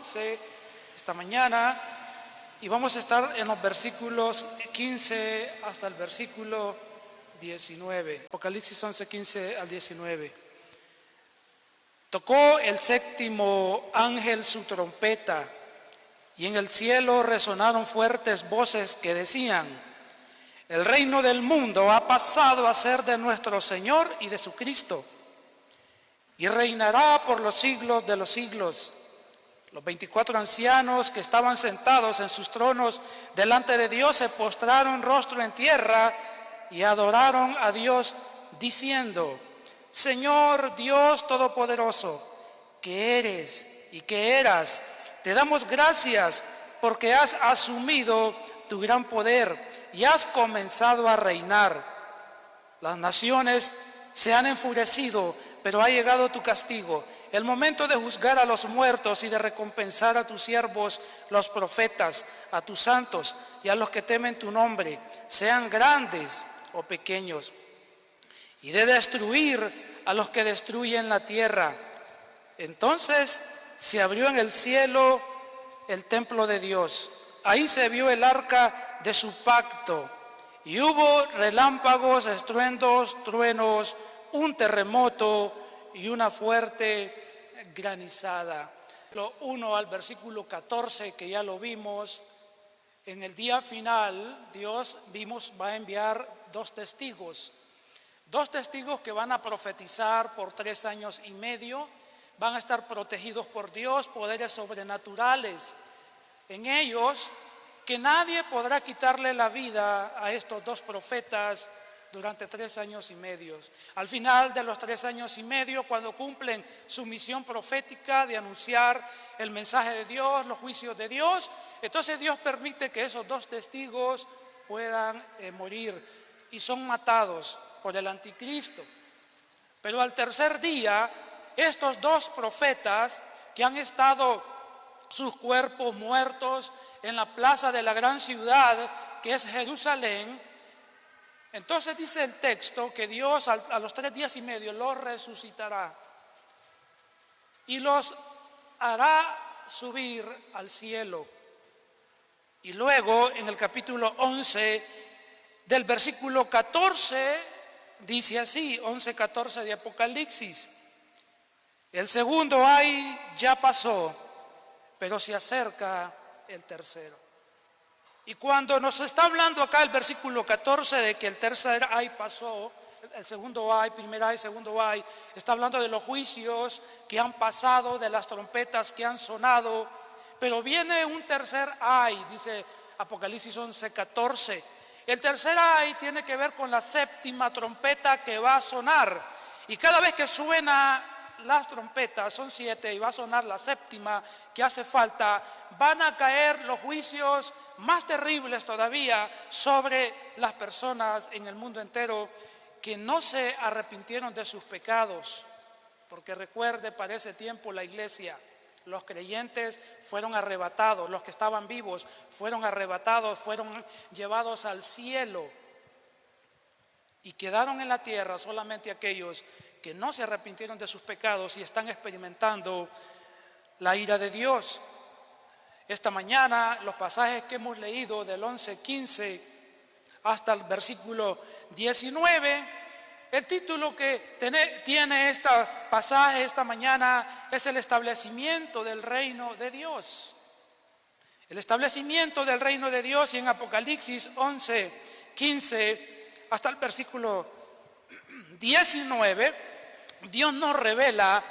11 esta mañana y vamos a estar en los versículos 15 hasta el versículo 19. Apocalipsis 11, 15 al 19. Tocó el séptimo ángel su trompeta y en el cielo resonaron fuertes voces que decían: el reino del mundo ha pasado a ser de nuestro Señor y de su Cristo, y reinará por los siglos de los siglos. Los 24 ancianos que estaban sentados en sus tronos delante de Dios se postraron rostro en tierra y adoraron a Dios diciendo: Señor Dios Todopoderoso, que eres y que eras, te damos gracias porque has asumido tu gran poder y has comenzado a reinar. Las naciones se han enfurecido, pero ha llegado tu castigo, el momento de juzgar a los muertos y de recompensar a tus siervos, los profetas, a tus santos y a los que temen tu nombre, sean grandes o pequeños, y de destruir a los que destruyen la tierra. Entonces se abrió en el cielo el templo de Dios. Ahí se vio el arca de su pacto, y hubo relámpagos, estruendos, truenos, un terremoto y una fuerte granizada. Lo 1 al versículo 14, que ya lo vimos. En el día final, Dios va a enviar dos testigos que van a profetizar por 3 años y medio, van a estar protegidos por Dios, poderes sobrenaturales en ellos, que nadie podrá quitarle la vida a estos dos profetas durante 3 años y medio. Al final de los 3 años y medio, cuando cumplen su misión profética de anunciar el mensaje de Dios, los juicios de Dios, entonces Dios permite que esos dos testigos puedan morir y son matados por el anticristo. Pero al tercer día, estos dos profetas que han estado sus cuerpos muertos en la plaza de la gran ciudad que es Jerusalén, entonces dice el texto que Dios a los 3 días y medio los resucitará y los hará subir al cielo. Y luego en el capítulo 11 del versículo 14 dice así, 11:14 de Apocalipsis: el segundo ay ya pasó, pero se acerca el tercero. Y cuando nos está hablando acá el versículo 14 de que el tercer ay pasó, el segundo ay, primer ay, segundo ay, está hablando de los juicios que han pasado, de las trompetas que han sonado, pero viene un tercer ay, dice Apocalipsis 11:14. El tercer ay tiene que ver con la séptima trompeta que va a sonar, y cada vez que suena las trompetas, son 7 y va a sonar la séptima que hace falta, van a caer los juicios más terribles todavía sobre las personas en el mundo entero que no se arrepintieron de sus pecados. Porque recuerde, para ese tiempo la iglesia, los creyentes fueron arrebatados, los que estaban vivos fueron arrebatados, fueron llevados al cielo, y quedaron en la tierra solamente aquellos que no se arrepintieron de sus pecados y están experimentando la ira de Dios. Esta mañana los pasajes que hemos leído del 11:15 hasta el versículo 19, el título que tiene este pasaje esta mañana es el establecimiento del reino de Dios. El establecimiento del reino de Dios, y en Apocalipsis 11:15 hasta el versículo 19, Dios nos revela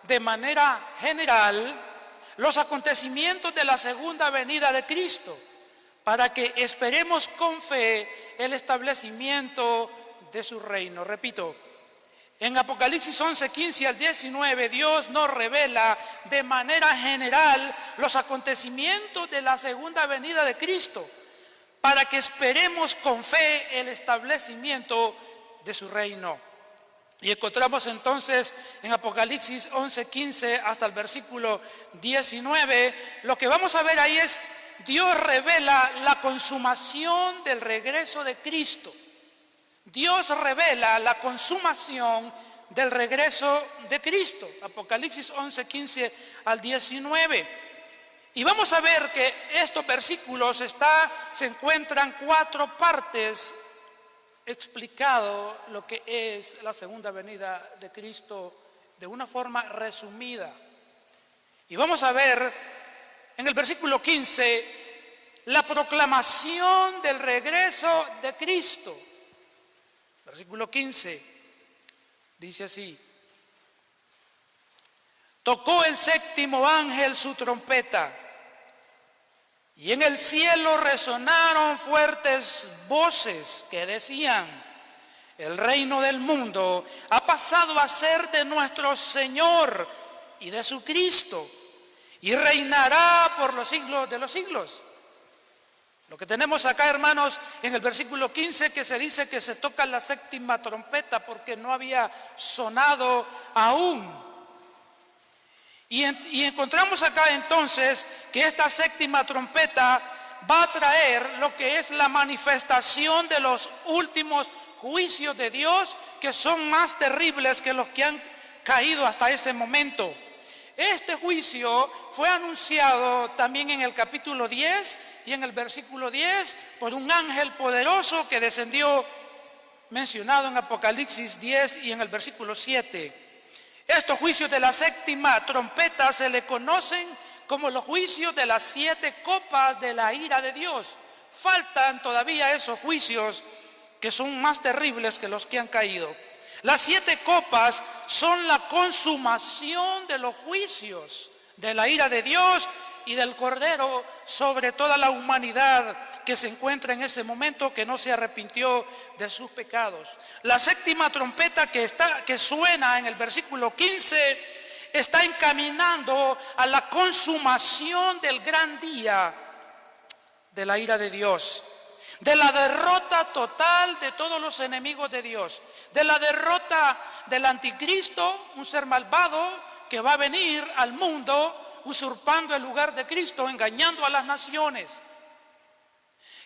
de manera general los acontecimientos de la segunda venida de Cristo, para que esperemos con fe el establecimiento de su reino. Repito, en Apocalipsis 11:15 al 19, Dios nos revela de manera general los acontecimientos de la segunda venida de Cristo, para que esperemos con fe el establecimiento de su reino. Y encontramos entonces en Apocalipsis 11:15 hasta el versículo 19, lo que vamos a ver ahí es: Dios revela la consumación del regreso de Cristo. Dios revela la consumación del regreso de Cristo. Apocalipsis 11:15 al 19. Y vamos a ver que estos versículos se encuentran 4 partes explicado lo que es la segunda venida de Cristo de una forma resumida. Y vamos a ver en el versículo 15 la proclamación del regreso de Cristo. Versículo 15 dice así: tocó el séptimo ángel su trompeta, y en el cielo resonaron fuertes voces que decían: el reino del mundo ha pasado a ser de nuestro Señor y de su Cristo, y reinará por los siglos de los siglos. Lo que tenemos acá, hermanos, en el versículo 15, que se dice que se toca la séptima trompeta porque no había sonado aún. Y encontramos acá entonces que esta séptima trompeta va a traer lo que es la manifestación de los últimos juicios de Dios, que son más terribles que los que han caído hasta ese momento. Este juicio fue anunciado también en el capítulo 10 y en el versículo 10 por un ángel poderoso que descendió, mencionado en Apocalipsis 10 y en el versículo 7. Estos juicios de la séptima trompeta se le conocen como los juicios de las 7 copas de la ira de Dios. Faltan todavía esos juicios que son más terribles que los que han caído. Las 7 copas son la consumación de los juicios de la ira de Dios y del Cordero sobre toda la humanidad que se encuentra en ese momento, que no se arrepintió de sus pecados. La séptima trompeta que suena en el versículo 15 está encaminando a la consumación del gran día de la ira de Dios, de la derrota total de todos los enemigos de Dios, de la derrota del anticristo, un ser malvado que va a venir al mundo usurpando el lugar de Cristo, engañando a las naciones.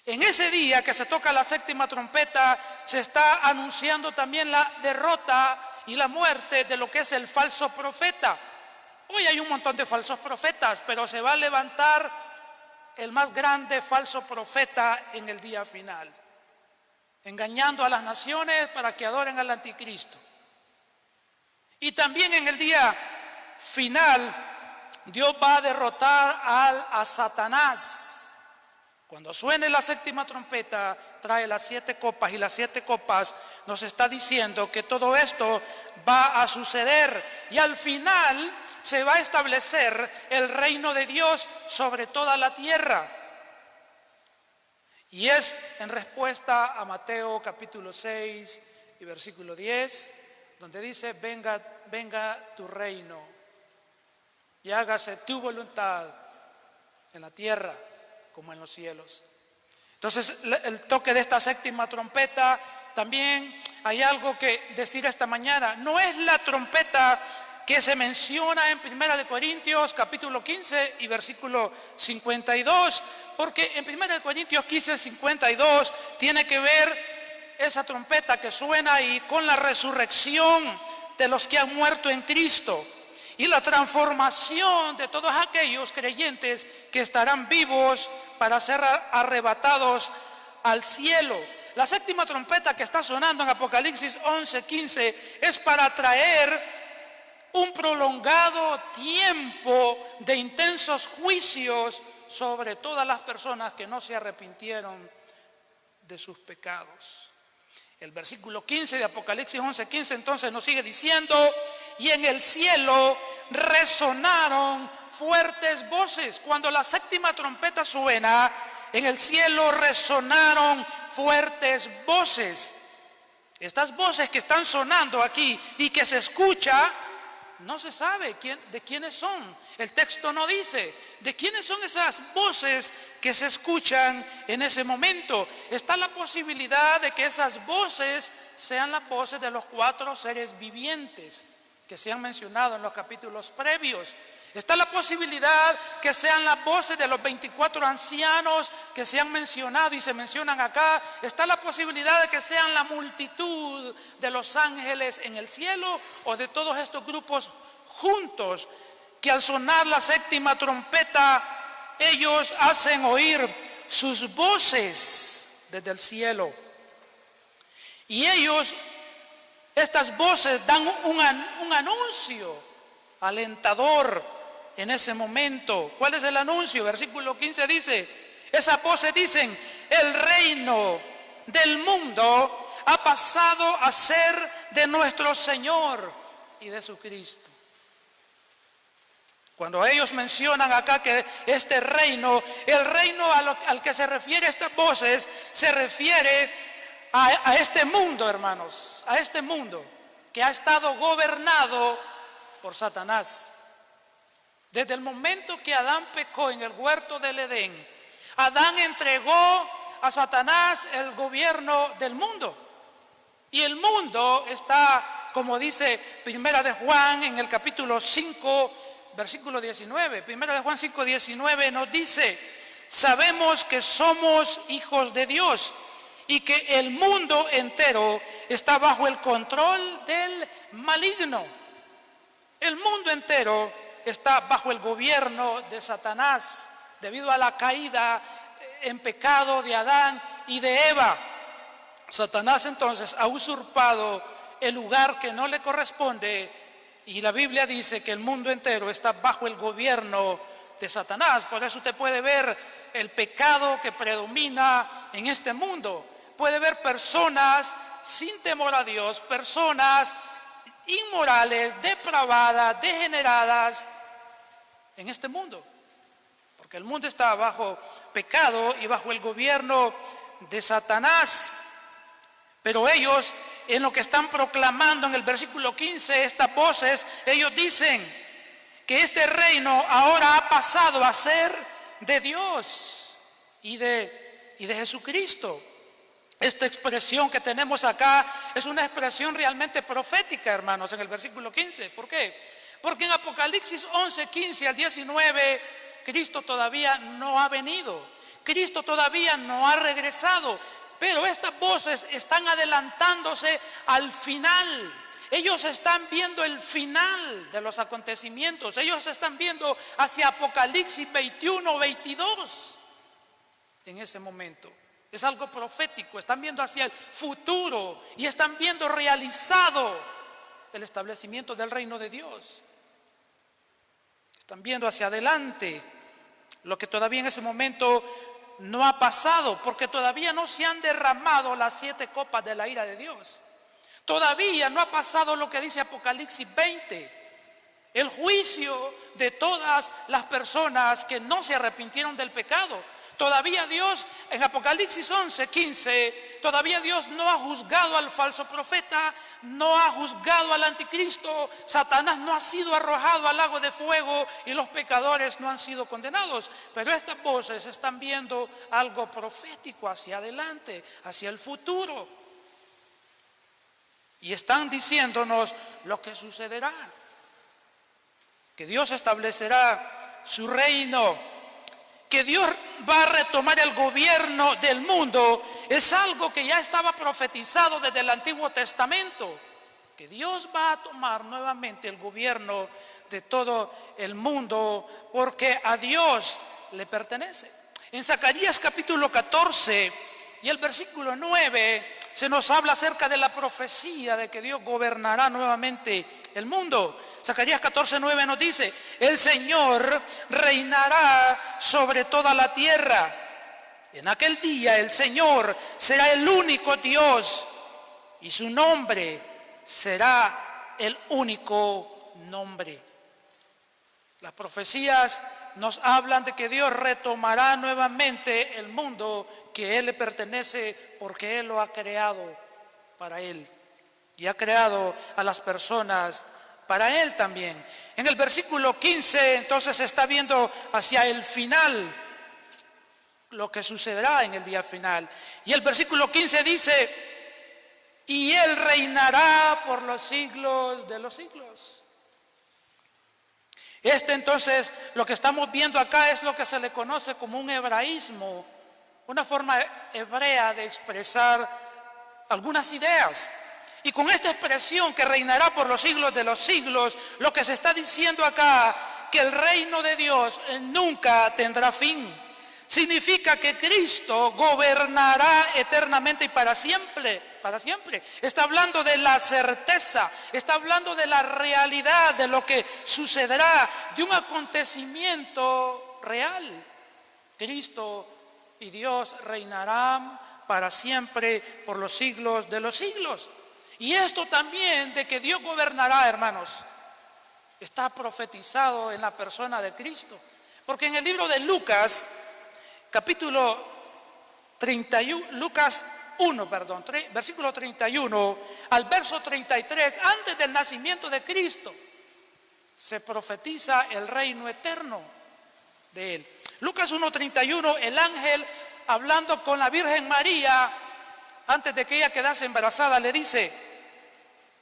En ese día que se toca la séptima trompeta, se está anunciando también la derrota y la muerte de lo que es el falso profeta. Hoy hay un montón de falsos profetas, pero se va a levantar el más grande falso profeta en el día final, engañando a las naciones para que adoren al anticristo. Y también en el día final, Dios va a derrotar a Satanás. Cuando suene la séptima trompeta, trae las 7 copas, y las 7 copas nos está diciendo que todo esto va a suceder, y al final se va a establecer el reino de Dios sobre toda la tierra. Y es en respuesta a Mateo capítulo 6 y versículo 10, donde dice: venga tu reino y hágase tu voluntad en la tierra como en los cielos. Entonces, el toque de esta séptima trompeta, también hay algo que decir esta mañana. No es la trompeta que se menciona en 1 Corintios capítulo 15 y versículo 52, porque en 1 Corintios 15, 52 tiene que ver esa trompeta que suena ahí con la resurrección de los que han muerto en Cristo y la transformación de todos aquellos creyentes que estarán vivos para ser arrebatados al cielo. La séptima trompeta que está sonando en Apocalipsis 11, 15 es para traer un prolongado tiempo de intensos juicios sobre todas las personas que no se arrepintieron de sus pecados. El versículo 15 de Apocalipsis 11, 15 entonces nos sigue diciendo: y en el cielo resonaron fuertes voces. Cuando la séptima trompeta suena, en el cielo resonaron fuertes voces. Estas voces que están sonando aquí y que se escucha, no se sabe de quiénes son. El texto no dice de quiénes son esas voces que se escuchan en ese momento. Está la posibilidad de que esas voces sean las voces de los 4 seres vivientes que se han mencionado en los capítulos previos. Está la posibilidad que sean las voces de los 24 ancianos que se han mencionado y se mencionan acá. Está la posibilidad de que sean la multitud de los ángeles en el cielo, o de todos estos grupos juntos que al sonar la séptima trompeta ellos hacen oír sus voces desde el cielo. Y ellos, estas voces dan un anuncio alentador en ese momento. ¿Cuál es el anuncio? Versículo 15 dice, esas voces dicen, el reino del mundo ha pasado a ser de nuestro Señor y de su Cristo. Cuando ellos mencionan acá que este reino, el reino al que se refiere estas voces, se refiere a este mundo, hermanos, a este mundo que ha estado gobernado por Satanás. Desde el momento que Adán pecó en el huerto del Edén, Adán entregó a Satanás el gobierno del mundo. Y el mundo está, como dice Primera de Juan en el capítulo 5, versículo 19. Primera de Juan 5, 19 nos dice, sabemos que somos hijos de Dios y que el mundo entero está bajo el control del maligno. El mundo entero está bajo el gobierno de Satanás debido a la caída en pecado de Adán y de Eva. Satanás entonces ha usurpado el lugar que no le corresponde y la Biblia dice que el mundo entero está bajo el gobierno de Satanás. Por eso usted puede ver el pecado que predomina en este mundo. Puede ver personas sin temor a Dios, personas inmorales, depravadas, degeneradas en este mundo. Porque el mundo está bajo pecado y bajo el gobierno de Satanás. Pero ellos, en lo que están proclamando en el versículo 15, estas voces, ellos dicen que este reino ahora ha pasado a ser de Dios y de Jesucristo. Esta expresión que tenemos acá es una expresión realmente profética, hermanos, en el versículo 15. ¿Por qué? Porque en Apocalipsis 11, 15 al 19, Cristo todavía no ha venido. Cristo todavía no ha regresado. Pero estas voces están adelantándose al final. Ellos están viendo el final de los acontecimientos. Ellos están viendo hacia Apocalipsis 21, 22 en ese momento. Es algo profético. Están viendo hacia el futuro y están viendo realizado el establecimiento del reino de Dios. Están viendo hacia adelante lo que todavía en ese momento no ha pasado, porque todavía no se han derramado las 7 copas de la ira de Dios. Todavía no ha pasado lo que dice Apocalipsis 20, el juicio de todas las personas que no se arrepintieron del pecado. Todavía Dios, en Apocalipsis 11, 15, todavía Dios no ha juzgado al falso profeta, no ha juzgado al anticristo, Satanás no ha sido arrojado al lago de fuego y los pecadores no han sido condenados. Pero estas voces están viendo algo profético hacia adelante, hacia el futuro. Y están diciéndonos lo que sucederá, que Dios establecerá su reino, que Dios va a retomar el gobierno del mundo. Es algo que ya estaba profetizado desde el Antiguo Testamento, que Dios va a tomar nuevamente el gobierno de todo el mundo, porque a Dios le pertenece. En Zacarías capítulo 14 y el versículo 9 se nos habla acerca de la profecía de que Dios gobernará nuevamente el mundo. Zacarías 14:9 nos dice, el Señor reinará sobre toda la tierra. En aquel día el Señor será el único Dios y su nombre será el único nombre. Las profecías nos hablan de que Dios retomará nuevamente el mundo que Él le pertenece, porque Él lo ha creado para Él y ha creado a las personas para Él también. En el versículo 15 entonces se está viendo hacia el final, lo que sucederá en el día final. Y el versículo 15 dice, y Él reinará por los siglos de los siglos. Entonces, lo que estamos viendo acá es lo que se le conoce como un hebraísmo, una forma hebrea de expresar algunas ideas. Y con esta expresión que reinará por los siglos de los siglos, lo que se está diciendo acá, que el reino de Dios nunca tendrá fin. Significa que Cristo gobernará eternamente y para siempre, para siempre. Está hablando de la certeza, está hablando de la realidad, de lo que sucederá, de un acontecimiento real. Cristo y Dios reinarán para siempre por los siglos de los siglos. Y esto también de que Dios gobernará, hermanos, está profetizado en la persona de Cristo. Porque en el libro de Lucas, capítulo 31, Lucas 1, versículo 31 al verso 33, antes del nacimiento de Cristo, se profetiza el reino eterno de Él. Lucas 1:31, el ángel hablando con la Virgen María, antes de que ella quedase embarazada, le dice,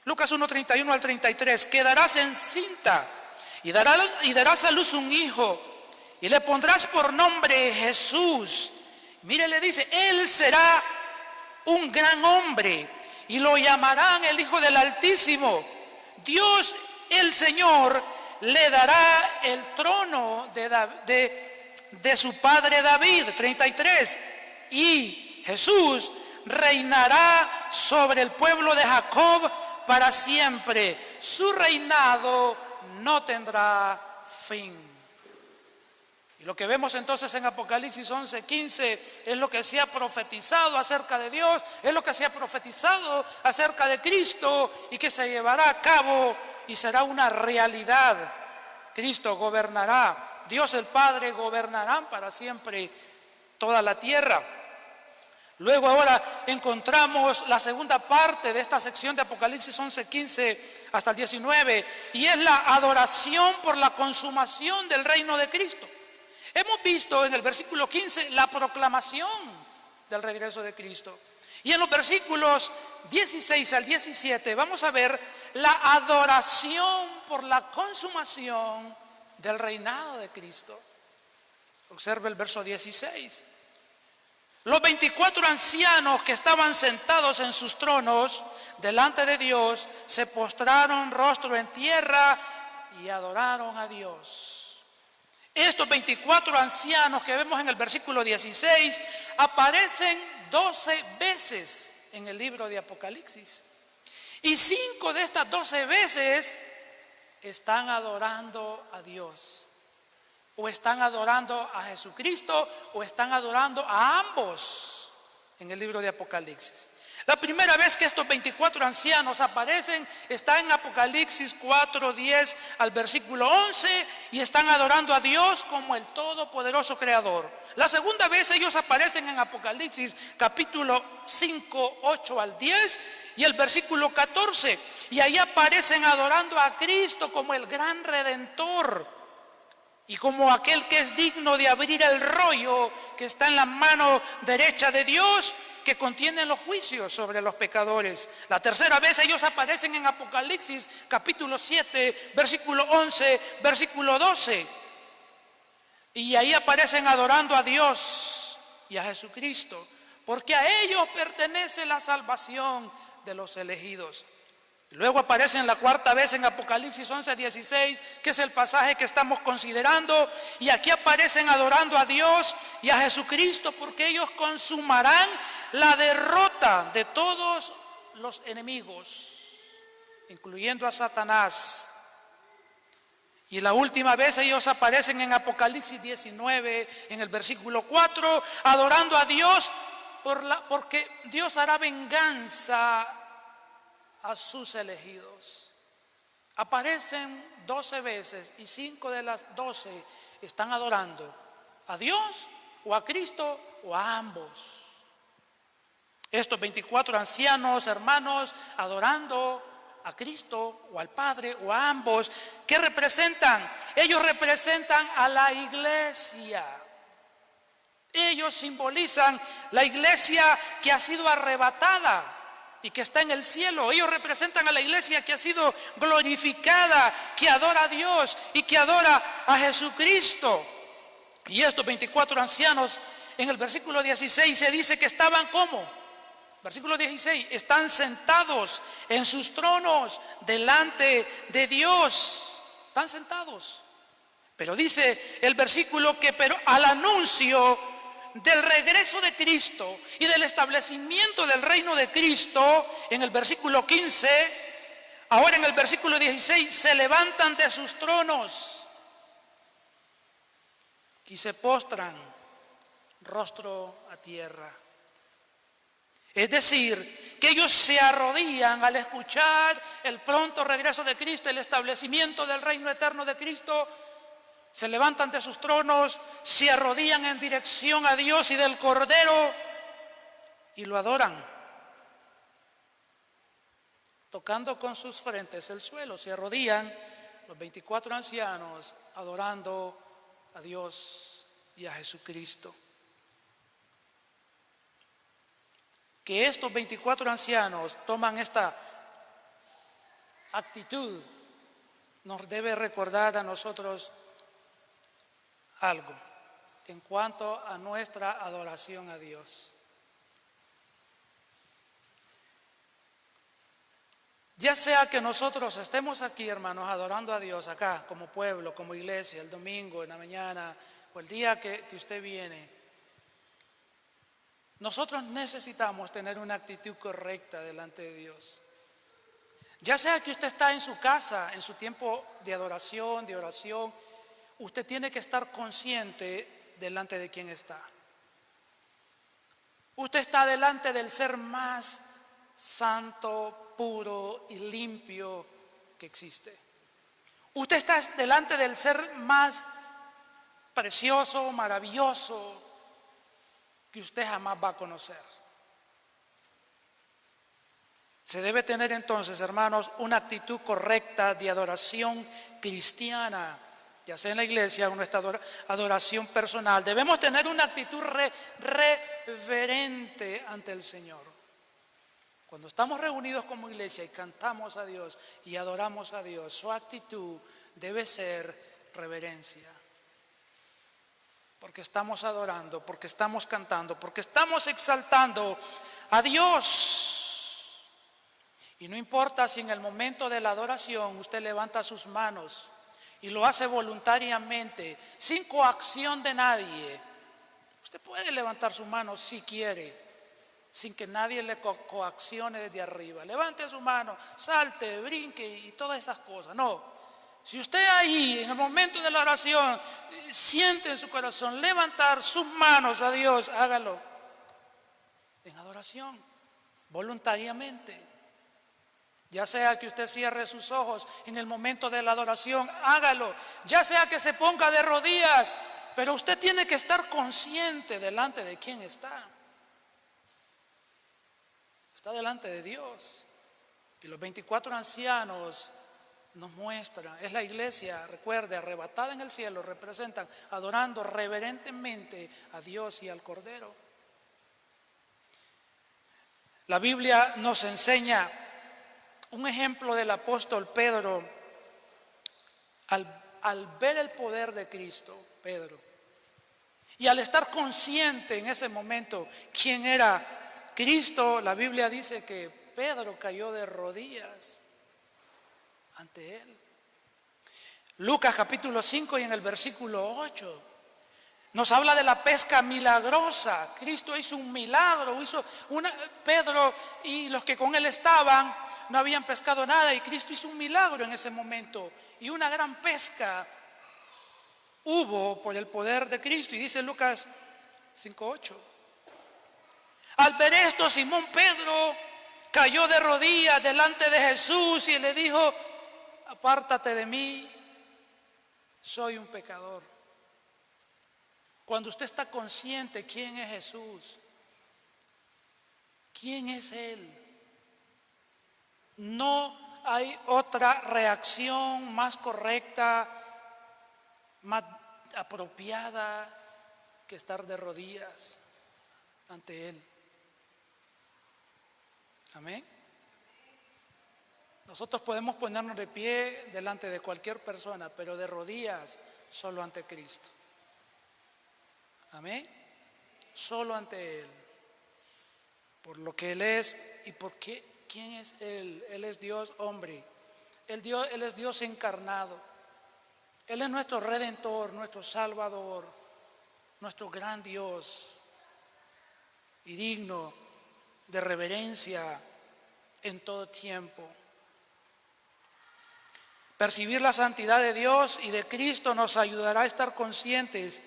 Lucas 1:31 al 33, quedarás encinta y darás a luz un hijo y le pondrás por nombre Jesús. Mire, le dice, él será un gran hombre y lo llamarán el Hijo del Altísimo. Dios el Señor le dará el trono de su padre David, 33, y Jesús reinará sobre el pueblo de Jacob para siempre. Su reinado no tendrá fin. Y lo que vemos entonces en Apocalipsis 11:15 es lo que se ha profetizado acerca de Dios, es lo que se ha profetizado acerca de Cristo y que se llevará a cabo y será una realidad. Cristo gobernará, Dios el Padre gobernará para siempre toda la tierra. Luego ahora encontramos la segunda parte de esta sección de Apocalipsis 11:15 hasta el 19, y es la adoración por la consumación del reino de Cristo. Hemos visto en el versículo 15 la proclamación del regreso de Cristo. Y en los versículos 16 al 17 vamos a ver la adoración por la consumación del reinado de Cristo. Observe el verso 16. Los 24 ancianos que estaban sentados en sus tronos delante de Dios se postraron rostro en tierra y adoraron a Dios. Estos 24 ancianos que vemos en el versículo 16 aparecen 12 veces en el libro de Apocalipsis. Y 5 de estas 12 veces están adorando a Dios. O están adorando a Jesucristo o están adorando a ambos en el libro de Apocalipsis. La primera vez que estos 24 ancianos aparecen está en Apocalipsis 4:10 al versículo 11 y están adorando a Dios como el todopoderoso creador. La segunda vez ellos aparecen en Apocalipsis capítulo 5:8 al 10 y el versículo 14, y ahí aparecen adorando a Cristo como el gran redentor y como aquel que es digno de abrir el rollo que está en la mano derecha de Dios, que contiene los juicios sobre los pecadores. La tercera vez ellos aparecen en Apocalipsis capítulo 7, versículo 11, versículo 12. Y ahí aparecen adorando a Dios y a Jesucristo, porque a ellos pertenece la salvación de los elegidos. Luego aparecen la cuarta vez en Apocalipsis 11:16, que es el pasaje que estamos considerando, y aquí aparecen adorando a Dios y a Jesucristo porque ellos consumarán la derrota de todos los enemigos, incluyendo a Satanás. Y la última vez ellos aparecen en Apocalipsis 19, en el versículo 4, adorando a Dios porque Dios hará venganza a sus elegidos. Aparecen 12 veces y 5 de las 12 están adorando a Dios o a Cristo o a ambos. Estos 24 ancianos, hermanos, adorando a Cristo o al Padre o a ambos, ¿qué representan? Ellos representan a la iglesia. Ellos simbolizan la iglesia que ha sido arrebatada y que está en el cielo. Ellos representan a la iglesia que ha sido glorificada, que adora a Dios y que adora a Jesucristo. Y estos 24 ancianos, en el versículo 16 se dice que estaban ¿cómo? Versículo 16, están sentados en sus tronos delante de Dios. Están sentados. Pero dice el versículo que pero al anuncio del regreso de Cristo y del establecimiento del reino de Cristo, en el versículo 15, ahora en el versículo 16, se levantan de sus tronos y se postran rostro a tierra. Es decir, que ellos se arrodillan al escuchar el pronto regreso de Cristo, el establecimiento del reino eterno de Cristo. Se levantan de sus tronos, se arrodillan en dirección a Dios y del Cordero y lo adoran, tocando con sus frentes el suelo. Se arrodillan los 24 ancianos adorando a Dios y a Jesucristo. Que estos 24 ancianos toman esta actitud nos debe recordar a nosotros algo en cuanto a nuestra adoración a Dios. Ya sea que nosotros estemos aquí, hermanos, adorando a Dios acá como pueblo, como iglesia, el domingo, en la mañana o el día que usted viene, nosotros necesitamos tener una actitud correcta delante de Dios. Ya sea que usted está en su casa, en su tiempo de adoración, de oración, usted tiene que estar consciente delante de quién está. Usted está delante del ser más santo, puro y limpio que existe. Usted está delante del ser más precioso, maravilloso que usted jamás va a conocer. Se debe tener entonces, hermanos, una actitud correcta de adoración cristiana, ya sea en la iglesia o nuestra adoración personal. Debemos tener una actitud reverente ante el Señor. Cuando estamos reunidos como iglesia y cantamos a Dios y adoramos a Dios, su actitud debe ser reverencia. Porque estamos adorando, porque estamos cantando, porque estamos exaltando a Dios. Y no importa si en el momento de la adoración usted levanta sus manos y lo hace voluntariamente, sin coacción de nadie. Usted puede levantar sus manos si quiere, sin que nadie le coaccione desde arriba. Levante su mano, salte, brinque y todas esas cosas. No. Si usted ahí, en el momento de la oración, siente en su corazón levantar sus manos a Dios, hágalo en adoración, voluntariamente. Ya sea que usted cierre sus ojos en el momento de la adoración, hágalo. Ya sea que se ponga de rodillas, pero usted tiene que estar consciente delante de quién está. Está delante de Dios. Y los 24 ancianos nos muestran, es la iglesia, recuerde, arrebatada en el cielo, representan adorando reverentemente a Dios y al Cordero. La Biblia nos enseña un ejemplo del apóstol Pedro al ver el poder de Cristo, Pedro, y al estar consciente en ese momento quién era Cristo. La Biblia dice que Pedro cayó de rodillas ante él. Lucas capítulo 5 y en el versículo 8 nos habla de la pesca milagrosa. Cristo hizo un milagro, Pedro y los que con él estaban no habían pescado nada y Cristo hizo un milagro en ese momento y una gran pesca hubo por el poder de Cristo. Y dice Lucas 5:8. Al ver esto, Simón Pedro cayó de rodillas delante de Jesús y le dijo: apártate de mí, soy un pecador. Cuando usted está consciente quién es Jesús, quién es Él, no hay otra reacción más correcta, más apropiada que estar de rodillas ante Él. Amén. Nosotros podemos ponernos de pie delante de cualquier persona, pero de rodillas solo ante Cristo. Amén. Solo ante Él. Por lo que Él es y por quién es Él. Él es Dios hombre. Él es Dios encarnado. Él es nuestro Redentor, nuestro Salvador, nuestro gran Dios y digno de reverencia en todo tiempo. Percibir la santidad de Dios y de Cristo nos ayudará a estar conscientes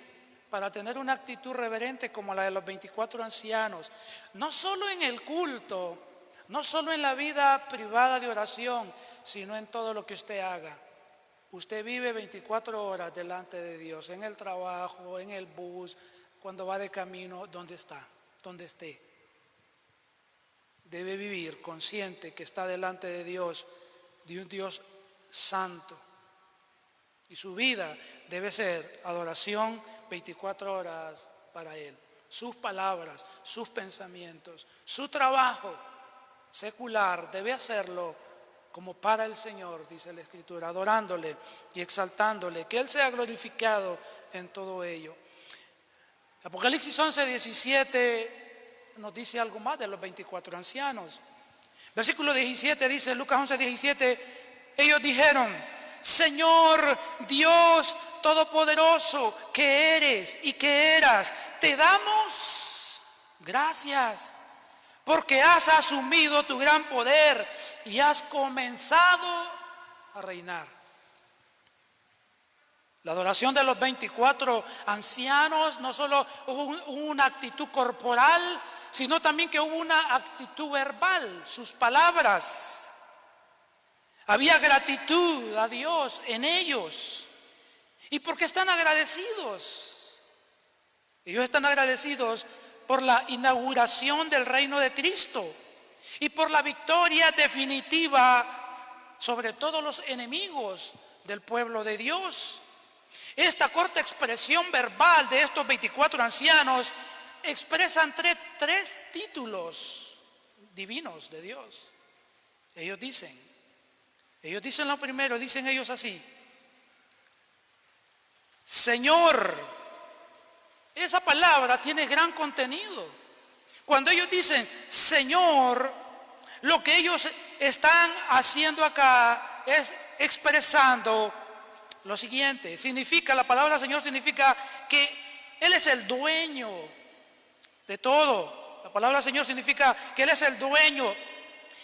para tener una actitud reverente como la de los 24 ancianos, no solo en el culto, no solo en la vida privada de oración, sino en todo lo que usted haga. Usted vive 24 horas delante de Dios, en el trabajo, en el bus, cuando va de camino, donde está, donde esté. Debe vivir consciente que está delante de Dios, de un Dios santo. Y su vida debe ser adoración 24 horas para Él. Sus palabras, sus pensamientos, su trabajo secular debe hacerlo como para el Señor, dice la Escritura, adorándole y exaltándole, que Él sea glorificado en todo ello. Apocalipsis 11:17 nos dice algo más de los 24 ancianos. Versículo 17 dice, Lucas 11:17, ellos dijeron: Señor Dios Todopoderoso, que eres y que eras, te damos gracias, porque has asumido tu gran poder y has comenzado a reinar. La adoración de los 24 ancianos no solo hubo una actitud corporal, sino también que hubo una actitud verbal, sus palabras. Había gratitud a Dios en ellos. ¿Y por qué están agradecidos? Ellos están agradecidos por la inauguración del reino de Cristo y por la victoria definitiva sobre todos los enemigos del pueblo de Dios. Esta corta expresión verbal de estos 24 ancianos expresan tres títulos divinos de Dios. Ellos dicen lo primero, dicen ellos así: Señor. Esa palabra tiene gran contenido. Cuando ellos dicen Señor, lo que ellos están haciendo acá es expresando lo siguiente. La palabra Señor significa que Él es el dueño de todo. La palabra Señor significa que Él es el dueño,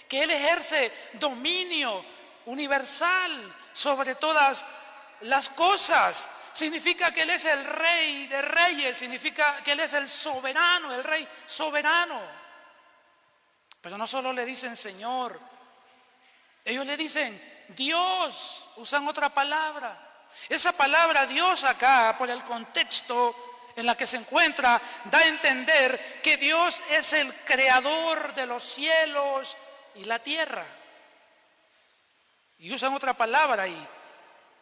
que Él ejerce dominio universal sobre todas las cosas. Significa que Él es el Rey de Reyes, significa que Él es el soberano, el Rey soberano. Pero no solo le dicen Señor, ellos le dicen Dios, usan otra palabra. Esa palabra Dios acá, por el contexto en la que se encuentra, da a entender que Dios es el creador de los cielos y la tierra. Y usan otra palabra ahí: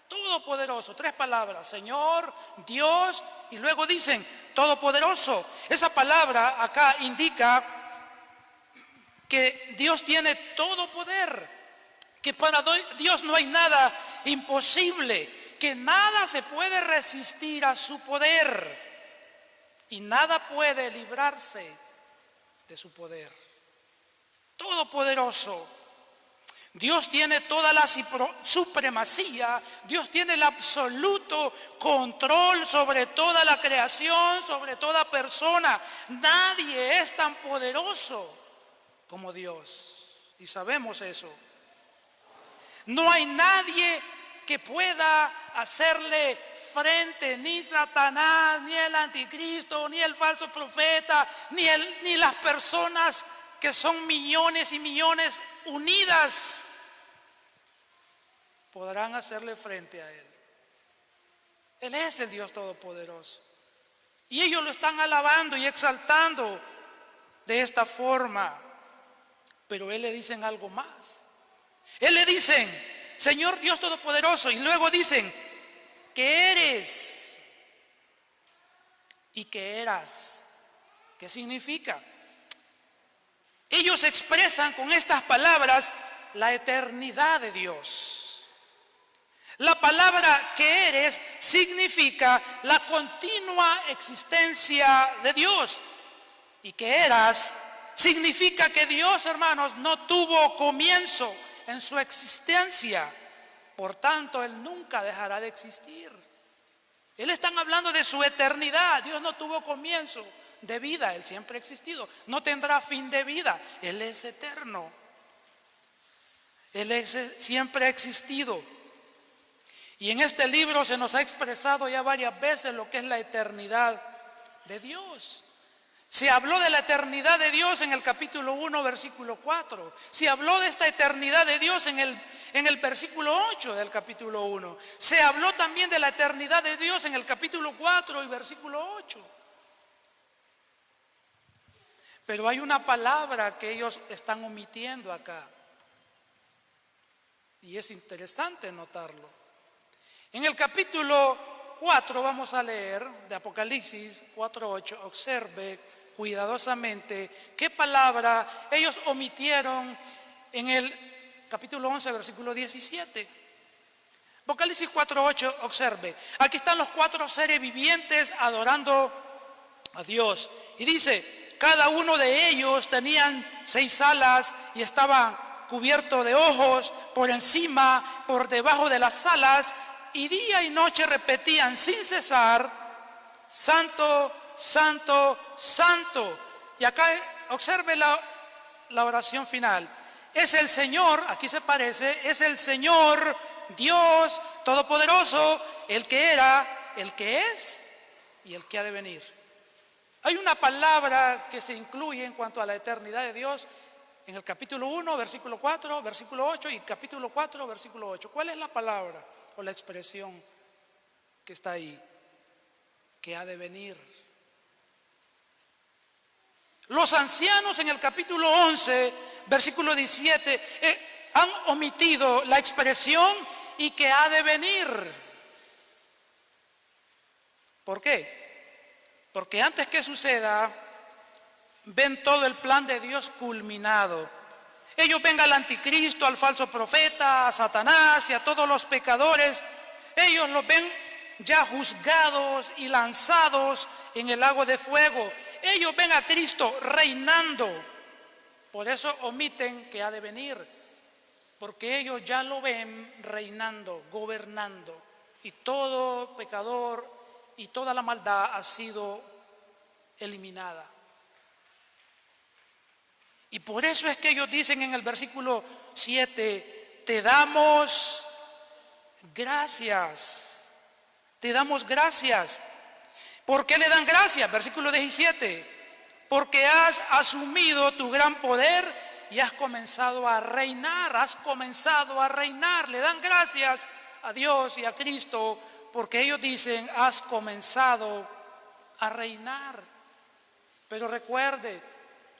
Todopoderoso, 3 palabras: Señor, Dios, y luego dicen Todopoderoso. Esa palabra acá indica que Dios tiene todo poder, que para Dios no hay nada imposible, que nada se puede resistir a su poder y nada puede librarse de su poder. Todopoderoso. Dios tiene toda la supremacía, Dios tiene el absoluto control sobre toda la creación, sobre toda persona. Nadie es tan poderoso como Dios, y sabemos eso. No hay nadie que pueda hacerle frente, ni Satanás, ni el anticristo, ni el falso profeta, ni las personas que son millones y millones unidas podrán hacerle frente a Él. Él es el Dios Todopoderoso. Y ellos lo están alabando y exaltando de esta forma. Pero Él le dicen algo más. Él le dicen Señor Dios Todopoderoso, y luego dicen que eres y que eras. ¿Qué significa? Ellos expresan con estas palabras la eternidad de Dios. La palabra que eres significa la continua existencia de Dios. Y que eras significa que Dios, hermanos, no tuvo comienzo en su existencia. Por tanto, Él nunca dejará de existir. Él está hablando de su eternidad. Dios no tuvo comienzo de vida, Él siempre ha existido. No tendrá fin de vida, Él es eterno. Siempre ha existido. Y en este libro se nos ha expresado ya varias veces lo que es la eternidad de Dios. Se habló de la eternidad de Dios en el capítulo 1, versículo 4. Se habló de esta eternidad de Dios en el versículo 8 del capítulo 1. Se habló también de la eternidad de Dios en el capítulo 4 y versículo 8. Pero hay una palabra que ellos están omitiendo acá. Y es interesante notarlo. En el capítulo 4 vamos a leer de Apocalipsis 4:8. Observe cuidadosamente qué palabra ellos omitieron en el capítulo 11, versículo 17. Apocalipsis 4:8, observe. Aquí están los 4 seres vivientes adorando a Dios. Y dice, cada uno de ellos tenían 6 alas y estaba cubierto de ojos por encima, por debajo de las alas, y día y noche repetían sin cesar, Santo, Santo, Santo. Y acá observe la oración final. Es el Señor, aquí se parece, es el Señor Dios Todopoderoso, el que era, el que es y el que ha de venir. Hay una palabra que se incluye en cuanto a la eternidad de Dios en el capítulo 1, versículo 4, versículo 8 y capítulo 4, versículo 8. ¿Cuál es la palabra o la expresión que está ahí? Que ha de venir. Los ancianos en el capítulo 11, versículo 17, han omitido la expresión y que ha de venir. ¿Por qué? Porque antes que suceda, ven todo el plan de Dios culminado. Ellos ven al anticristo, al falso profeta, a Satanás y a todos los pecadores. Ellos los ven ya juzgados y lanzados en el lago de fuego. Ellos ven a Cristo reinando. Por eso omiten que ha de venir, porque ellos ya lo ven reinando, gobernando. Y todo pecador y toda la maldad ha sido eliminada. Y por eso es que ellos dicen en el versículo 7, te damos gracias, te damos gracias. ¿Por qué le dan gracias? Versículo 17, porque has asumido tu gran poder y has comenzado a reinar, le dan gracias a Dios y a Cristo, porque ellos dicen, has comenzado a reinar. Pero recuerde,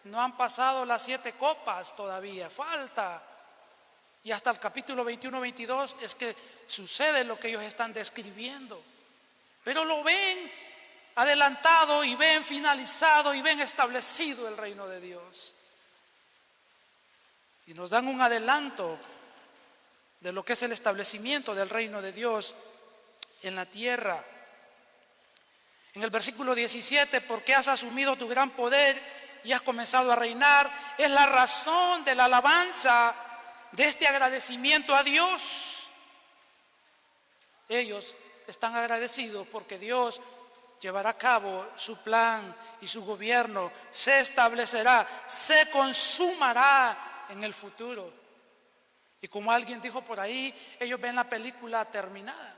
no han pasado las 7 copas todavía, falta. Y hasta el capítulo 21-22 es que sucede lo que ellos están describiendo. Pero lo ven adelantado y ven finalizado y ven establecido el reino de Dios. Y nos dan un adelanto de lo que es el establecimiento del reino de Dios en la tierra. En el versículo 17, porque has asumido tu gran poder y has comenzado a reinar, es la razón de la alabanza, de este agradecimiento a Dios. Ellos están agradecidos porque Dios llevará a cabo su plan y su gobierno se establecerá, se consumará en el futuro. Y como alguien dijo por ahí, ellos ven la película terminada.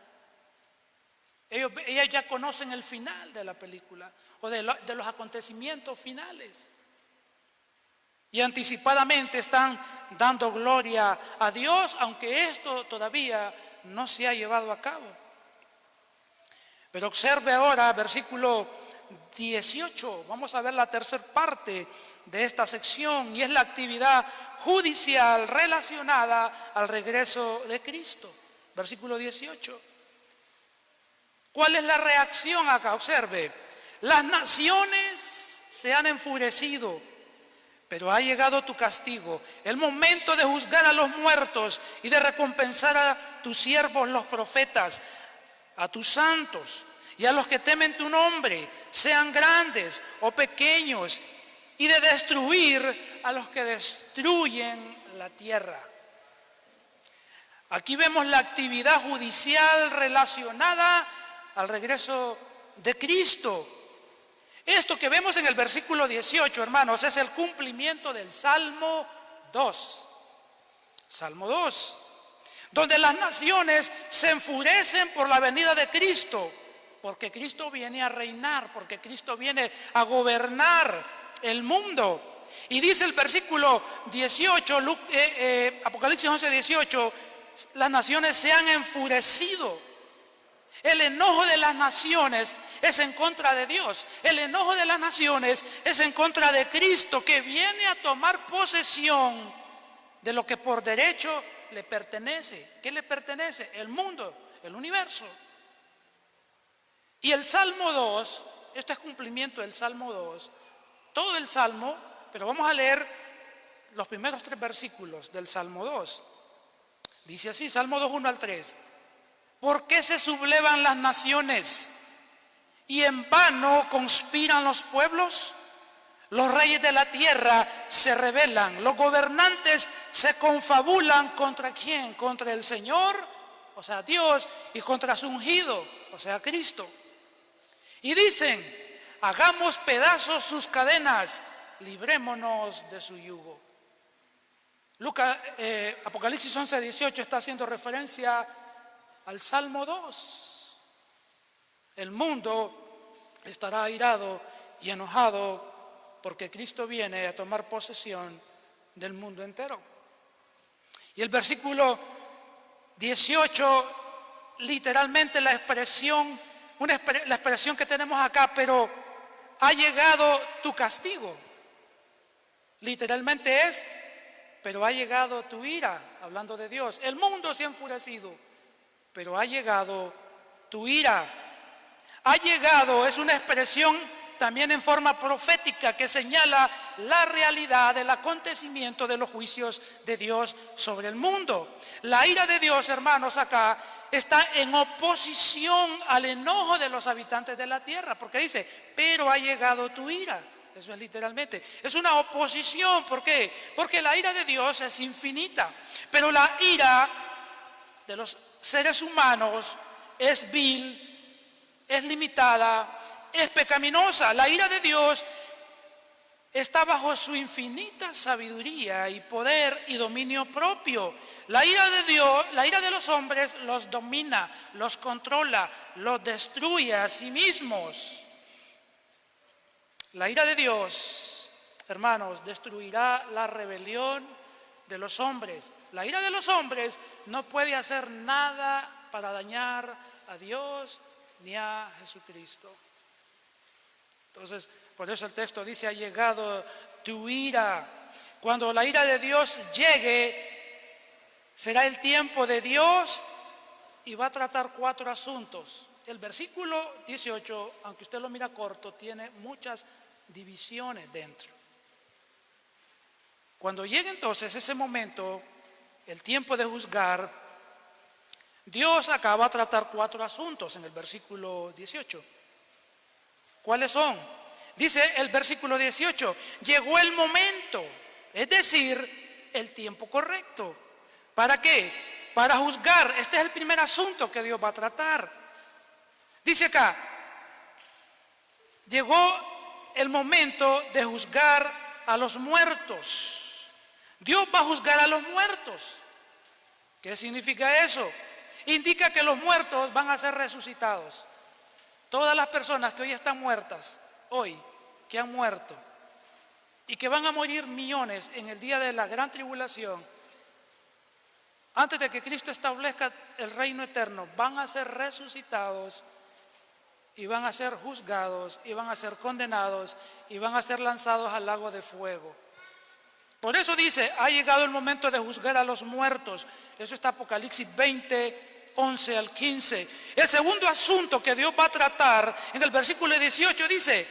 Ellos ya conocen el final de la película o de los acontecimientos finales. Y anticipadamente están dando gloria a Dios, aunque esto todavía no se ha llevado a cabo. Pero observe ahora versículo 18, vamos a ver la tercera parte de esta sección y es la actividad judicial relacionada al regreso de Cristo. Versículo 18. ¿Cuál es la reacción acá? Observe, las naciones se han enfurecido, pero ha llegado tu castigo, el momento de juzgar a los muertos y de recompensar a tus siervos los profetas, a tus santos y a los que temen tu nombre, sean grandes o pequeños, y de destruir a los que destruyen la tierra. Aquí vemos la actividad judicial relacionada al regreso de Cristo. Esto que vemos en el versículo 18, hermanos, es el cumplimiento del Salmo 2. Salmo 2, donde las naciones se enfurecen por la venida de Cristo, porque Cristo viene a reinar, porque Cristo viene a gobernar el mundo. Y dice el versículo 18, Apocalipsis 11, 18, las naciones se han enfurecido. El enojo de las naciones es en contra de Dios. El enojo de las naciones es en contra de Cristo, que viene a tomar posesión de lo que por derecho le pertenece. ¿Qué le pertenece? El mundo, el universo. Y el Salmo 2, esto es cumplimiento del Salmo 2, todo el Salmo, pero vamos a leer los primeros 3 versículos del Salmo 2. Dice así, Salmo 2, 1 al 3. ¿Por qué se sublevan las naciones y en vano conspiran los pueblos? Los reyes de la tierra se rebelan, los gobernantes se confabulan ¿contra quién? Contra el Señor, o sea, Dios, y contra su ungido, o sea, Cristo. Y dicen, hagamos pedazos sus cadenas, librémonos de su yugo. Apocalipsis 11, 18 está haciendo referencia al Salmo 2. El mundo estará airado y enojado porque Cristo viene a tomar posesión del mundo entero. Y el versículo 18, literalmente la expresión que tenemos acá, pero ha llegado tu castigo. Literalmente es, pero ha llegado tu ira, hablando de Dios. El mundo se ha enfurecido, pero ha llegado tu ira. Ha llegado, es una expresión también en forma profética que señala la realidad del acontecimiento de los juicios de Dios sobre el mundo. La ira de Dios, hermanos, acá está en oposición al enojo de los habitantes de la tierra, porque dice, pero ha llegado tu ira. Eso es literalmente, es una oposición. ¿Por qué? Porque la ira de Dios es infinita, pero la ira de los seres humanos es vil, es limitada, es pecaminosa. La ira de Dios está bajo su infinita sabiduría y poder y dominio propio. La ira de Dios, la ira de los hombres los domina, los controla, los destruye a sí mismos. La ira de Dios, hermanos, destruirá la rebelión de los hombres. La ira de los hombres no puede hacer nada para dañar a Dios ni a Jesucristo. Entonces, por eso el texto dice, ha llegado tu ira. Cuando la ira de Dios llegue, será el tiempo de Dios y va a tratar 4 asuntos. El versículo 18, aunque usted lo mira corto, tiene muchas divisiones dentro. Cuando llegue entonces ese momento, el tiempo de juzgar, Dios acá va a tratar 4 asuntos en el versículo 18. ¿Cuáles son? Dice el versículo 18, llegó el momento, es decir, el tiempo correcto. ¿Para qué? Para juzgar. Este es el primer asunto que Dios va a tratar. Dice acá, llegó el momento de juzgar a los muertos. Dios va a juzgar a los muertos. ¿Qué significa eso? Indica que los muertos van a ser resucitados. Todas las personas que hoy están muertas, hoy, que han muerto, y que van a morir millones en el día de la gran tribulación, antes de que Cristo establezca el reino eterno, van a ser resucitados y van a ser juzgados y van a ser condenados y van a ser lanzados al lago de fuego. Por eso dice, ha llegado el momento de juzgar a los muertos. Eso está Apocalipsis 20, 11 al 15. El segundo asunto que Dios va a tratar en el versículo 18 dice,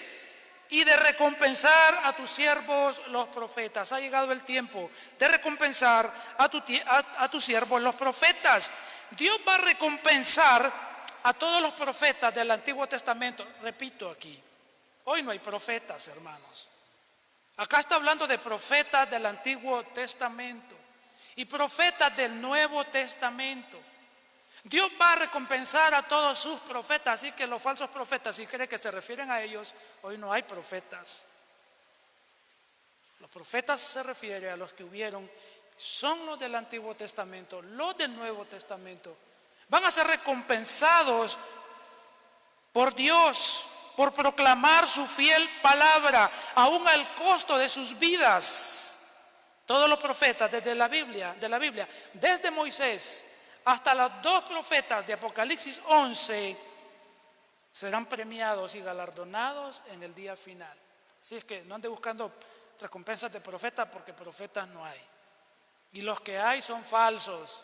y de recompensar a tus siervos los profetas. Ha llegado el tiempo de recompensar a tus siervos los profetas. Dios va a recompensar a todos los profetas del Antiguo Testamento. Repito aquí, hoy no hay profetas, hermanos. Acá está hablando de profetas del Antiguo Testamento. y profetas del Nuevo Testamento. Dios va a recompensar a todos sus profetas, así que los falsos profetas, si creen que se refieren a ellos, hoy no hay profetas. Los profetas se refieren a los que hubieron, son los del Antiguo Testamento, los del Nuevo Testamento. Van a ser recompensados por Dios, por proclamar su fiel palabra, aún al costo de sus vidas. Todos los profetas de la Biblia, desde Moisés hasta los 2 profetas de Apocalipsis 11, serán premiados y galardonados en el día final. Así es que no ande buscando recompensas de profetas, porque profetas no hay. Y los que hay son falsos.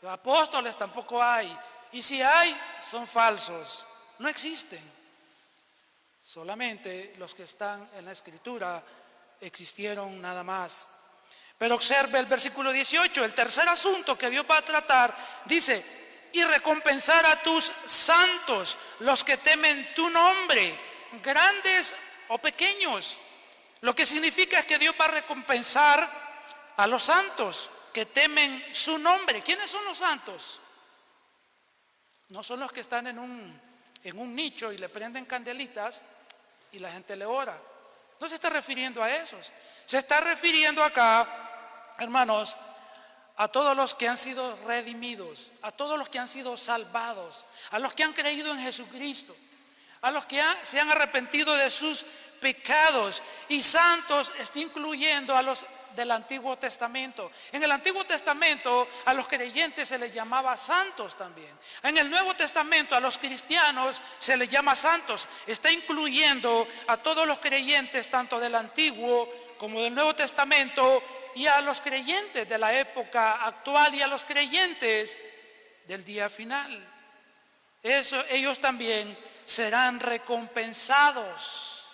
Los apóstoles tampoco hay. Y si hay, son falsos. No existen. Solamente los que están en la Escritura existieron nada más. Pero observe el versículo 18, el tercer asunto que Dios va a tratar, dice: y recompensar a tus santos, los que temen tu nombre, grandes o pequeños. Lo que significa es que Dios va a recompensar a los santos que temen su nombre. ¿Quiénes son los santos? No son los que están en un nicho y le prenden candelitas y la gente le ora. No se está refiriendo a esos. Se está refiriendo acá, hermanos, a todos los que han sido redimidos, a todos los que han sido salvados, a los que han creído en Jesucristo, a los que se han arrepentido de sus pecados. Y santos está incluyendo a los del Antiguo Testamento. En el Antiguo Testamento a los creyentes se les llamaba santos también. En el Nuevo Testamento a los cristianos se les llama santos. Está incluyendo a todos los creyentes, tanto del Antiguo como del Nuevo Testamento, y a los creyentes de la época actual y a los creyentes del día final. Ellos también serán recompensados.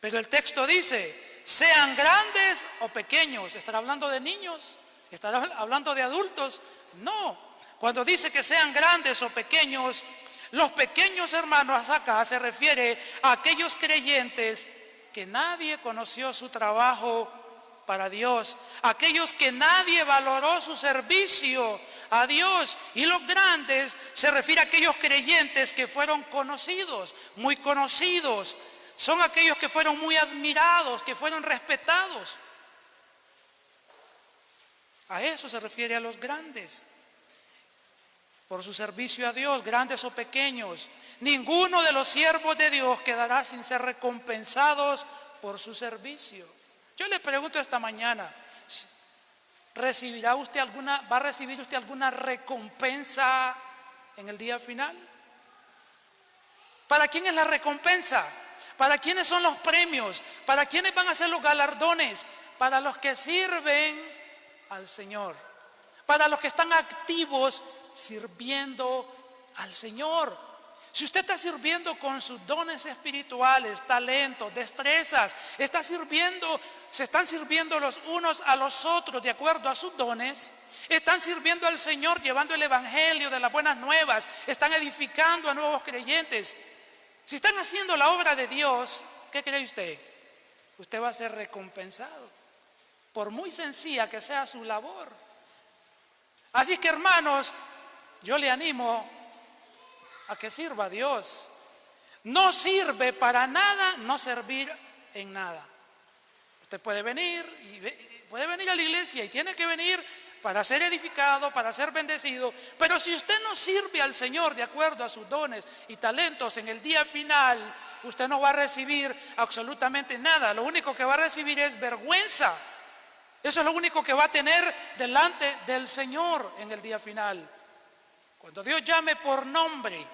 Pero el texto dice: sean grandes o pequeños. ¿Estará hablando de niños? ¿Estará hablando de adultos? No. Cuando dice que sean grandes o pequeños, los pequeños, hermanos, acá se refiere a aquellos creyentes que nadie conoció su trabajo para Dios, aquellos que nadie valoró su servicio a Dios. Y los grandes se refiere a aquellos creyentes que fueron conocidos, muy conocidos. Son aquellos que fueron muy admirados, que fueron respetados. A eso se refiere a los grandes, por su servicio a Dios, grandes o pequeños. Ninguno de los siervos de Dios quedará sin ser recompensados por su servicio. Yo le pregunto esta mañana: ¿va a recibir usted alguna recompensa en el día final? ¿Para quién es la recompensa? ¿Para quiénes son los premios? ¿Para quiénes van a ser los galardones? Para los que sirven al Señor, para los que están activos sirviendo al Señor. Si usted está sirviendo con sus dones espirituales, talentos, destrezas, se están sirviendo los unos a los otros de acuerdo a sus dones, están sirviendo al Señor llevando el evangelio de las buenas nuevas, están edificando a nuevos creyentes. Si están haciendo la obra de Dios, ¿qué cree usted? Usted va a ser recompensado, por muy sencilla que sea su labor. Así que, hermanos, yo le animo a que sirva a Dios. No sirve para nada no servir en nada. Usted puede venir a la iglesia y tiene que venir para ser edificado, para ser bendecido. Pero si usted no sirve al Señor de acuerdo a sus dones y talentos, en el día final usted no va a recibir absolutamente nada. Lo único que va a recibir es vergüenza. Eso es lo único que va a tener delante del Señor en el día final. Cuando Dios llame por nombre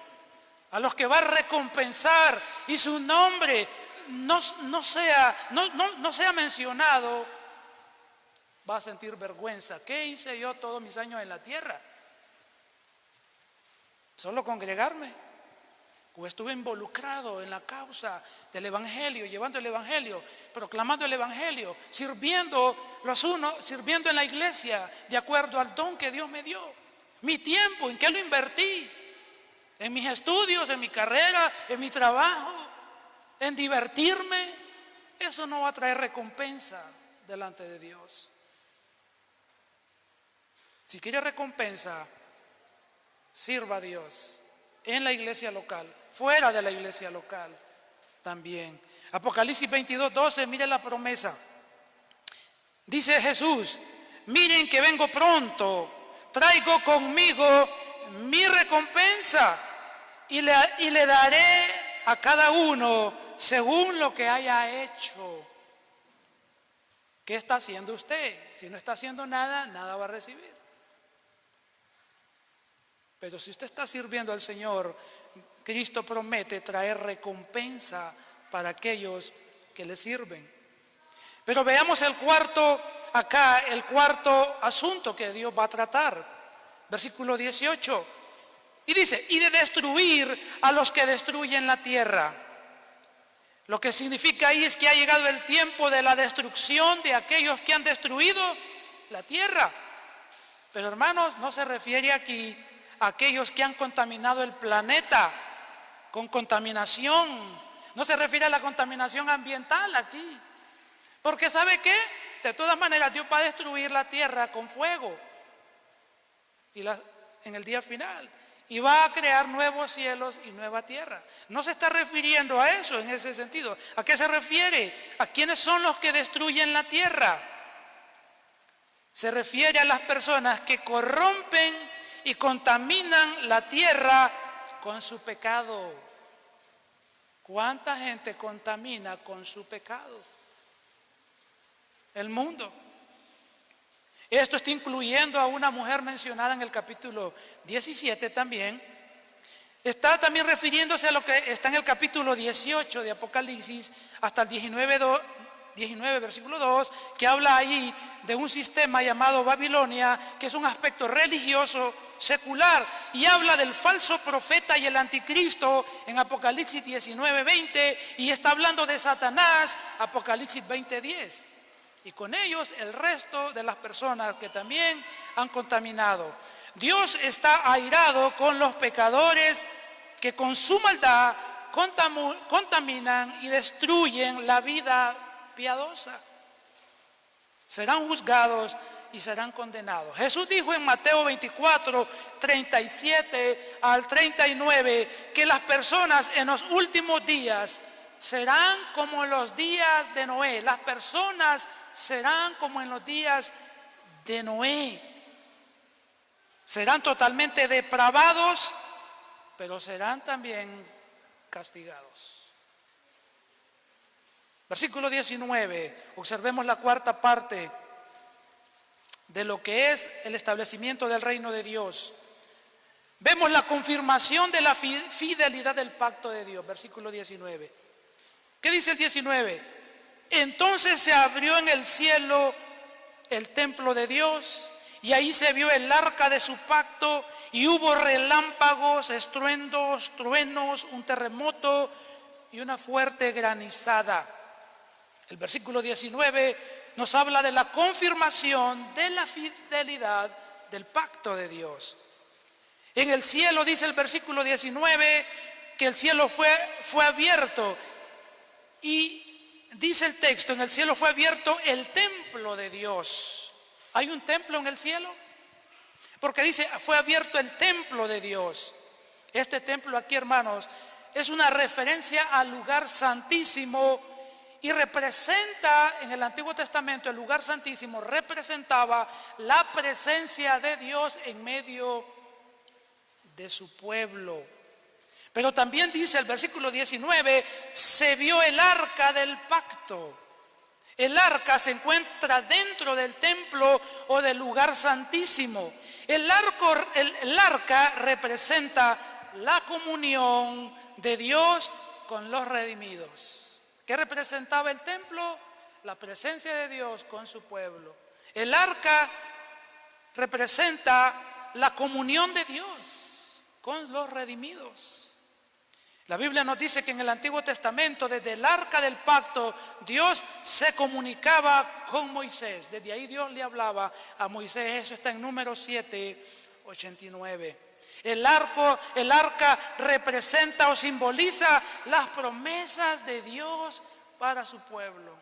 a los que va a recompensar y su nombre no sea mencionado, va a sentir vergüenza. ¿Qué hice yo todos mis años en la tierra? ¿Solo congregarme? ¿O estuve involucrado en la causa del evangelio, llevando el evangelio, proclamando el evangelio, sirviendo en la iglesia de acuerdo al don que Dios me dio? Mi tiempo, ¿en qué lo invertí? En mis estudios, en mi carrera, en mi trabajo, en divertirme. Eso no va a traer recompensa delante de Dios. Si quiere recompensa, sirva a Dios en la iglesia local, fuera de la iglesia local también. Apocalipsis 22:12, mire la promesa. Dice Jesús: miren que vengo pronto, traigo conmigo mi recompensa y le daré a cada uno según lo que haya hecho. ¿Qué está haciendo usted? Si no está haciendo nada, nada va a recibir. Pero si usted está sirviendo al Señor, Cristo promete traer recompensa para aquellos que le sirven. Pero veamos el cuarto asunto que Dios va a tratar. Versículo 18. Y dice: y de destruir a los que destruyen la tierra. Lo que significa ahí es que ha llegado el tiempo de la destrucción de aquellos que han destruido la tierra. Pero hermanos, no se refiere aquí a aquellos que han contaminado el planeta con contaminación. No se refiere a la contaminación ambiental aquí. Porque ¿sabe qué? De todas maneras Dios va a destruir la tierra con fuego en el día final. Y va a crear nuevos cielos y nueva tierra. No se está refiriendo a eso en ese sentido. ¿A qué se refiere? ¿A quiénes son los que destruyen la tierra? Se refiere a las personas que corrompen y contaminan la tierra con su pecado. ¿Cuánta gente contamina con su pecado? El mundo. Esto está incluyendo a una mujer mencionada en el capítulo 17 también. Está también refiriéndose a lo que está en el capítulo 18 de Apocalipsis hasta el 19 versículo 2, que habla ahí de un sistema llamado Babilonia, que es un aspecto religioso secular, y habla del falso profeta y el anticristo en Apocalipsis 19:20, y está hablando de Satanás, Apocalipsis 20:10. Y con ellos el resto de las personas que también han contaminado. Dios está airado con los pecadores que con su maldad contaminan y destruyen la vida piadosa. Serán juzgados y serán condenados. Jesús dijo en Mateo 24, 37 al 39, que las personas en los últimos días serán como en los días de Noé. Las personas serán como en los días de Noé. Serán totalmente depravados, pero serán también castigados. Versículo 19, observemos la cuarta parte de lo que es el establecimiento del reino de Dios. Vemos la confirmación de la fidelidad del pacto de Dios. Versículo 19. ¿Qué dice el 19? Entonces se abrió en el cielo el templo de Dios, y ahí se vio el arca de su pacto, y hubo relámpagos, estruendos, truenos, un terremoto y una fuerte granizada. El versículo 19 nos habla de la confirmación de la fidelidad del pacto de Dios. En el cielo, dice el versículo 19, que el cielo fue abierto, y dice el texto, en el cielo fue abierto el templo de Dios. ¿Hay un templo en el cielo? Porque dice, fue abierto el templo de Dios. Este templo aquí, hermanos, es una referencia al lugar santísimo, y representa, en el Antiguo Testamento, el lugar santísimo representaba la presencia de Dios en medio de su pueblo. Pero también dice el versículo 19, se vio el arca del pacto. El arca se encuentra dentro del templo o del lugar santísimo. El arca representa la comunión de Dios con los redimidos. ¿Qué representaba el templo? La presencia de Dios con su pueblo. El arca representa la comunión de Dios con los redimidos. La Biblia nos dice que en el Antiguo Testamento, desde el arca del pacto, Dios se comunicaba con Moisés. Desde ahí Dios le hablaba a Moisés. Eso está en Números 7, 89. El arca representa o simboliza las promesas de Dios para su pueblo.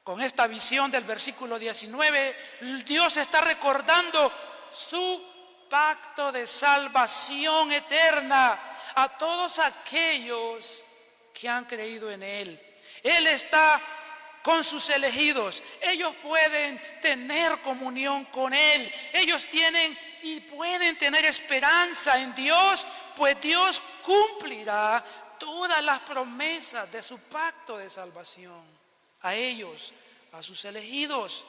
Con esta visión del versículo 19, Dios está recordando su pacto de salvación eterna a todos aquellos que han creído en Él. Él está con sus elegidos. Ellos pueden tener comunión con Él. Ellos tienen y pueden tener esperanza en Dios, pues Dios cumplirá todas las promesas de su pacto de salvación a ellos, a sus elegidos.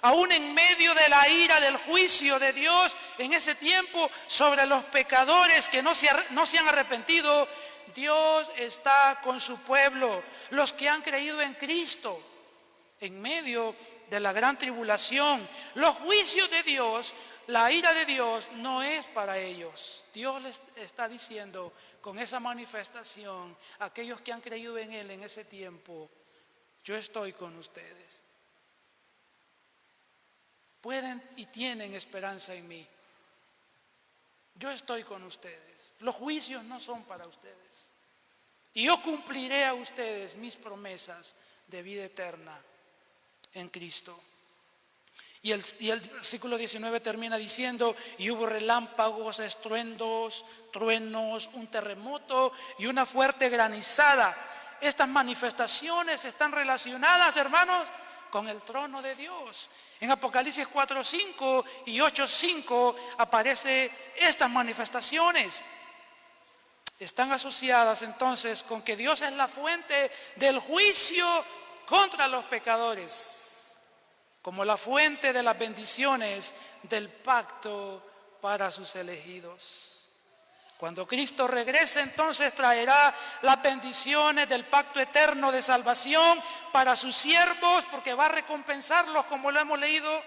Aún en medio de la ira del juicio de Dios en ese tiempo sobre los pecadores que no se han arrepentido, Dios está con su pueblo, los que han creído en Cristo, en medio de la gran tribulación. Los juicios de Dios, la ira de Dios no es para ellos. Dios les está diciendo con esa manifestación a aquellos que han creído en Él en ese tiempo: yo estoy con ustedes. Pueden y tienen esperanza en mí. Yo estoy con ustedes. Los juicios no son para ustedes. Y yo cumpliré a ustedes mis promesas de vida eterna en Cristo. Y el versículo 19 termina diciendo: y hubo relámpagos, estruendos, truenos, un terremoto y una fuerte granizada. Estas manifestaciones están relacionadas, hermanos, con el trono de Dios. En Apocalipsis 4:5 y 8:5 aparecen estas manifestaciones. Están asociadas entonces con que Dios es la fuente del juicio contra los pecadores, como la fuente de las bendiciones del pacto para sus elegidos. Cuando Cristo regrese, entonces traerá las bendiciones del pacto eterno de salvación para sus siervos, porque va a recompensarlos, como lo hemos leído,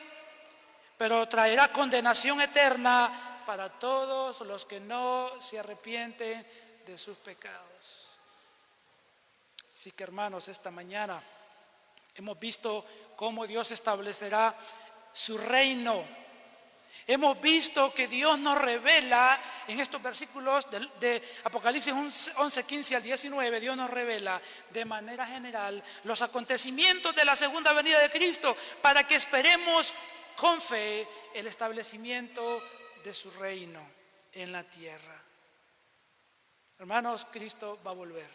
pero traerá condenación eterna para todos los que no se arrepienten de sus pecados. Así que, hermanos, esta mañana hemos visto cómo Dios establecerá su reino. Hemos visto que Dios nos revela en estos versículos de Apocalipsis 11, 15 al 19, Dios nos revela de manera general los acontecimientos de la segunda venida de Cristo, para que esperemos con fe el establecimiento de su reino en la tierra. Hermanos, Cristo va a volver.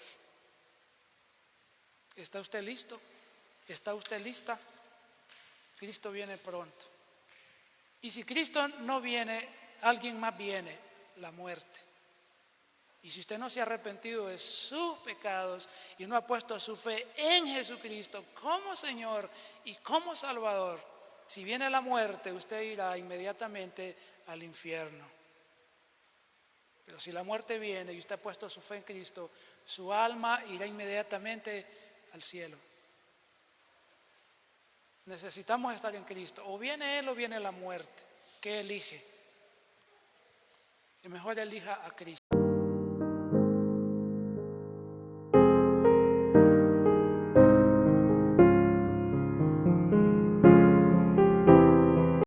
¿Está usted listo? ¿Está usted lista? Cristo viene pronto. Y si Cristo no viene, alguien más viene: la muerte. Y si usted no se ha arrepentido de sus pecados y no ha puesto su fe en Jesucristo como Señor y como Salvador, si viene la muerte, usted irá inmediatamente al infierno. Pero si la muerte viene y usted ha puesto su fe en Cristo, su alma irá inmediatamente al cielo. Necesitamos estar en Cristo. O viene Él o viene la muerte. ¿Qué elige? Y mejor elija a Cristo.